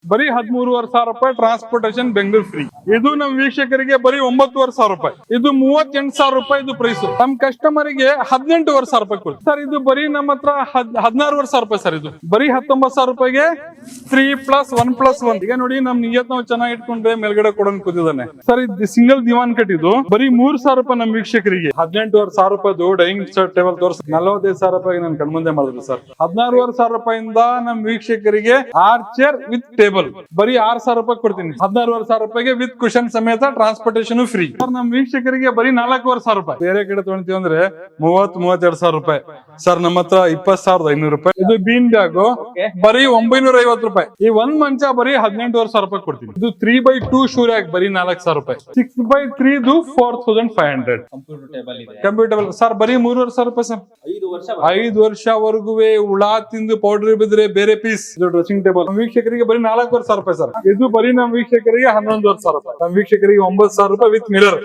ಬರೀ 13,500 ರೂಪಾಯಿ transportation Bengaluru free. ಇದು ನಮ್ ವೀಕ್ಷಕರಿಗೆ ಬರೀ 9,500 ರೂಪಾಯಿ. ಇದು 38,000 ರೂಪಾಯಿ ಇದು ಪ್ರೈಸ್. ನಮ್ ಕಸ್ಟಮರ್ ಗೆ 18,500 ರೂಪಾಯಿ ಕೊಡ್ತೀವಿ ಸರ್. ಇದು ಬರೀ ನಮ್ಮ ಹತ್ರ 16,500 ರೂಪಾಯಿ ಸರ್. ಇದು ಬರೀ 19,000 ರೂಪಾಯಿಗೆ 3+1+1. ಈಗ ನೋಡಿ ನಮ್ ನಿಯತ್ ನಾವು ಚೆನ್ನಾಗಿ ಇಟ್ಕೊಂಡ್ರೆ ಮೇಲ್ಗಡೆ ಕೊಡೋನ್ ಕೂತಿದ್ದಾನೆ ಸರ್. ಇದು ಸಿಂಗಲ್ ದಿವಾನ್ ಕಟ್. ಇದು ಬರೀ 3,000 ರೂಪಾಯಿ ನಮ್ ವೀಕ್ಷಕರಿಗೆ. 18,500 ರೂಪಾಯಿ ಡೈನಿಂಗ್ ಟೇಬಲ್ ತೋರಿಸಿ 45,000 ರೂಪಾಯಿ ನನ್ ಕಣ್ಮುಂದೆ ಮಾಡಿದ್ರು ಸರ್. 16,500 ರೂಪಾಯಿಂದ ನಮ್ ವೀಕ್ಷಕರಿಗೆ ಆರ್ಚರ್ ವಿತ್ ಟೇಬಲ್ ಬರೀ 6,000 ರೂಪಾಯಿ ಕೊಡ್ತೀನಿ. 16,500 ರೂಪಾಯಿಗೆ ವಿತ್ ಕುಶನ್ ಸಮೇತ ಟ್ರಾನ್ಸ್ಪೋರ್ಟೇಷನ್ ಫ್ರೀ ಸರ್. ನಮ್ ವೀಕ್ಷಕರಿಗೆ ಬರೀ 4,500 ರೂಪಾಯಿ. ಬೇರೆ ಕಡೆ ತೊಗೊಂತೀವಿ ಅಂದ್ರೆ 32,000 ರೂಪಾಯಿ ಸರ್. ನಮ್ಮ ಹತ್ರ 20,500 ರೂಪಾಯಿ. ಇದು ಬೀನ್ ಬ್ಯಾಗ್ ಬರೀ 950 ರೂಪಾಯಿ. ಈ ಒಂದ್ ಮಂಚ ಬರೀ 18,500 ರೂಪಾಯಿ ಕೊಡ್ತೀನಿ. ಇದು 3x2 ಶೂ ರ್ಯಾಕ್ ಬರೀ 4,000 ರೂಪಾಯಿ. 6x3 4,500. ಕಂಪ್ಯೂಟೇಬಲ್ ಸರ್ ಬರೀ 3,500 ರೂಪಾಯಿ ಸರ್. 5 ವರ್ಷವರೆಗೂ ಹುಳ ತಿಂದು ಪೌಡರ್ ಬಿದ್ರೆ ಬೇರೆ ಪೀಸ್. ಇದು ಡ್ರೆಸ್ಸಿಂಗ್ ಟೇಬಲ್ ವೀಕ್ಷಕರಿಗೆ ಬರೀ 4,500 ರೂಪಾಯಿ ಸರ್. ಇದು ಬರೀ ನಮ್ ವೀಕ್ಷಕರಿಗೆ 11,500 ರೂಪಾಯಿ. ನಮ್ ವೀಕ್ಷಕರಿಗೆ 9,000 ರೂಪಾಯಿ ವಿತ್ ಮಿರರ್.